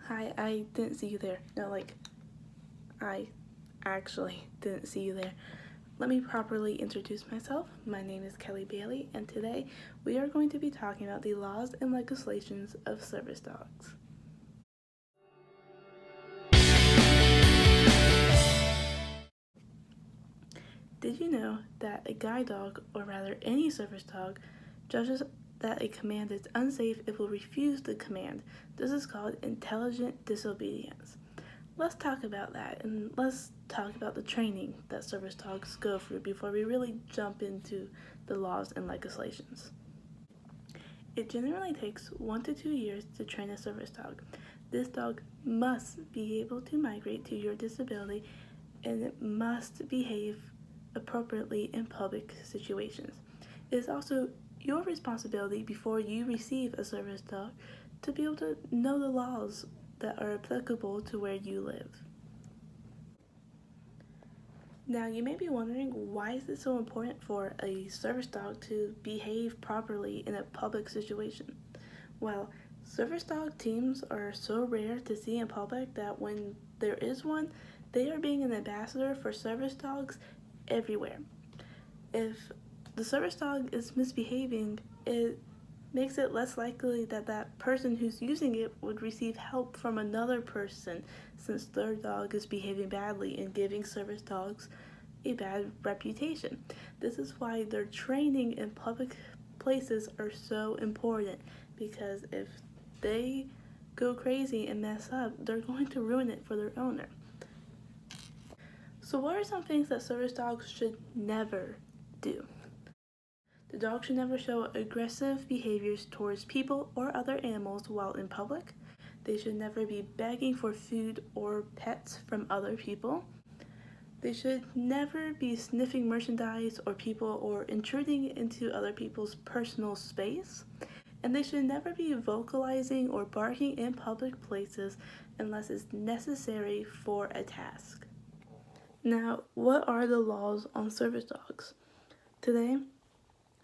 Hi, I didn't see you there. No, I actually didn't see you there. Let me properly introduce myself. My name is Kelly Bailey, and today we are going to be talking about the laws and legislations of service dogs. Did you know that a guide dog, or rather any service dog, judges that a command is unsafe if it will refuse the command? This is called intelligent disobedience. Let's talk about that, and let's talk about the training that service dogs go through before we really jump into the laws and legislations. It generally takes 1 to 2 years to train a service dog. This dog must be able to migrate to your disability, and it must behave appropriately in public situations. It is also your responsibility before you receive a service dog to be able to know the laws that are applicable to where you live. Now, you may be wondering, why is it so important for a service dog to behave properly in a public situation? Well, service dog teams are so rare to see in public that when there is one, they are being an ambassador for service dogs everywhere. If the service dog is misbehaving, it makes it less likely that that person who's using it would receive help from another person, since their dog is behaving badly and giving service dogs a bad reputation. This is why their training in public places are so important, because if they go crazy and mess up, they're going to ruin it for their owner. So what are some things that service dogs should never do? The dog should never show aggressive behaviors towards people or other animals while in public. They should never be begging for food or pets from other people. They should never be sniffing merchandise or people or intruding into other people's personal space. And they should never be vocalizing or barking in public places unless it's necessary for a task. Now, what are the laws on service dogs? Today,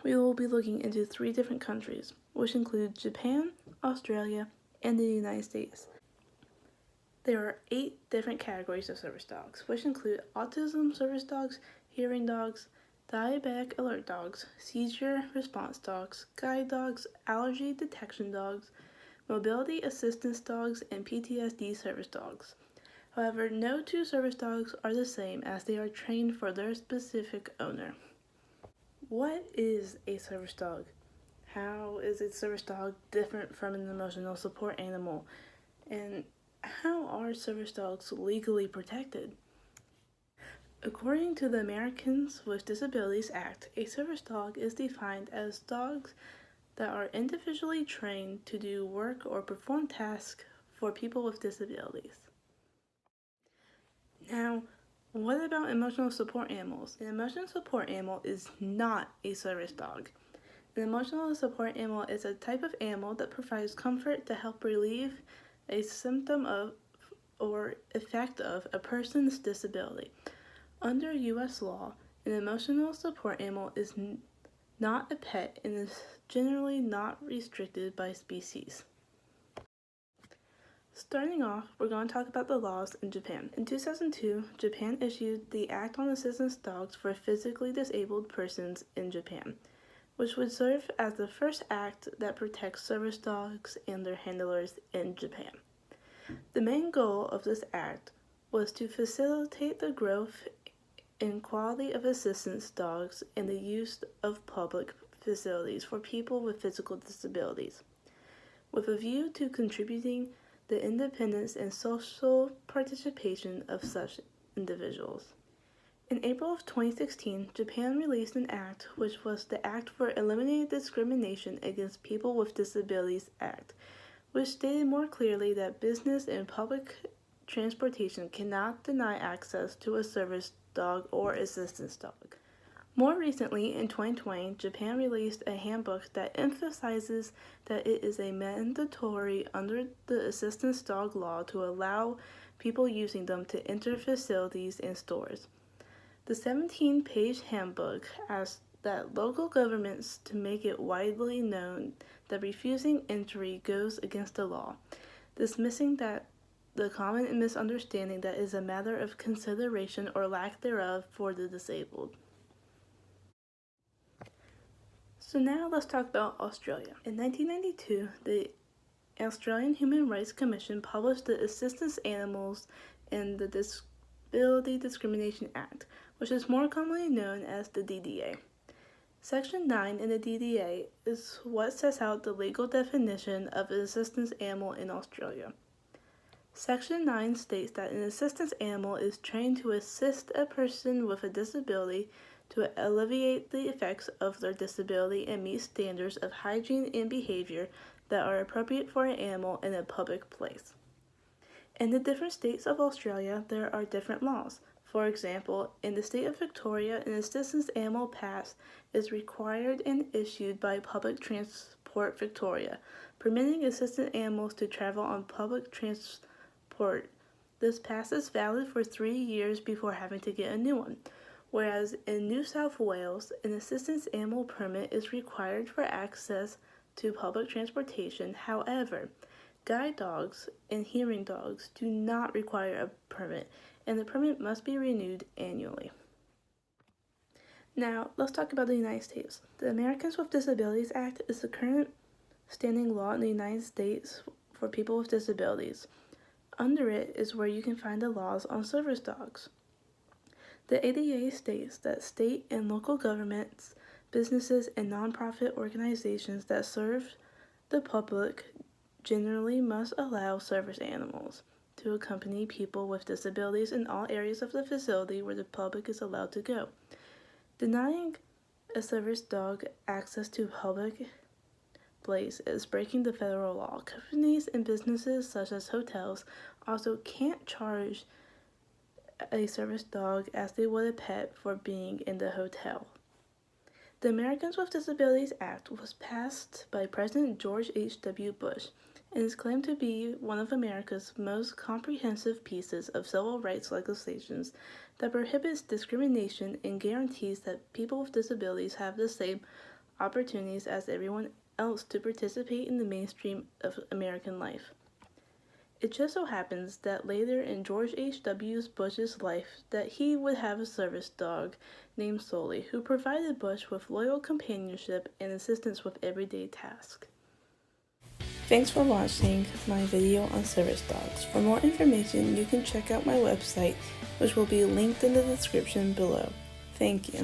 we will be looking into 3 different countries, which include Japan, Australia, and the United States. There are 8 different categories of service dogs, which include autism service dogs, hearing dogs, diabetic alert dogs, seizure response dogs, guide dogs, allergy detection dogs, mobility assistance dogs, and PTSD service dogs. However, no 2 service dogs are the same, as they are trained for their specific owner. What is a service dog? How is a service dog different from an emotional support animal? And how are service dogs legally protected? According to the Americans with Disabilities Act, a service dog is defined as dogs that are individually trained to do work or perform tasks for people with disabilities. Now, what about emotional support animals? An emotional support animal is not a service dog. An emotional support animal is a type of animal that provides comfort to help relieve a symptom of or effect of a person's disability. Under U.S. law, an emotional support animal is not a pet and is generally not restricted by species. Starting off, we're going to talk about the laws in Japan. In 2002, Japan issued the Act on Assistance Dogs for Physically Disabled Persons in Japan, which would serve as the first act that protects service dogs and their handlers in Japan. The main goal of this act was to facilitate the growth and quality of assistance dogs and the use of public facilities for people with physical disabilities, with a view to contributing the independence and social participation of such individuals. In April of 2016, Japan released an act, which was the Act for Eliminating Discrimination Against People with Disabilities Act, which stated more clearly that business and public transportation cannot deny access to a service dog or assistance dog. More recently, in 2020, Japan released a handbook that emphasizes that it is a mandatory under the assistance dog law to allow people using them to enter facilities and stores. The 17-page handbook asks that local governments to make it widely known that refusing entry goes against the law. dismissing that the common misunderstanding that is a matter of consideration or lack thereof for the disabled. So now let's talk about Australia. In 1992, the Australian Human Rights Commission published the Assistance Animals in the Disability Discrimination Act, which is more commonly known as the DDA. Section 9 in the DDA is what sets out the legal definition of an assistance animal in Australia. Section 9 states that an assistance animal is trained to assist a person with a disability to alleviate the effects of their disability and meet standards of hygiene and behavior that are appropriate for an animal in a public place. In the different states of Australia, there are different laws. For example, in the state of Victoria, an assistance animal pass is required and issued by Public Transport Victoria, permitting assistance animals to travel on public transport. This pass is valid for 3 years before having to get a new one, whereas in New South Wales, an assistance animal permit is required for access to public transportation. However, guide dogs and hearing dogs do not require a permit, and the permit must be renewed annually. Now, let's talk about the United States. The Americans with Disabilities Act is the current standing law in the United States for people with disabilities. Under it is where you can find the laws on service dogs. The ADA states that state and local governments, businesses, and nonprofit organizations that serve the public generally must allow service animals to accompany people with disabilities in all areas of the facility where the public is allowed to go. Denying a service dog access to public place is breaking the federal law. Companies and businesses such as hotels also can't charge a service dog as they would a pet for being in the hotel. The Americans with Disabilities Act was passed by President George H.W. Bush and is claimed to be one of America's most comprehensive pieces of civil rights legislation that prohibits discrimination and guarantees that people with disabilities have the same opportunities as everyone else to participate in the mainstream of American life. It just so happens that later in George H.W. Bush's life that he would have a service dog named Sully, who provided Bush with loyal companionship and assistance with everyday tasks. Thanks for watching my video on service dogs. For more information, you can check out my website, which will be linked in the description below. Thank you.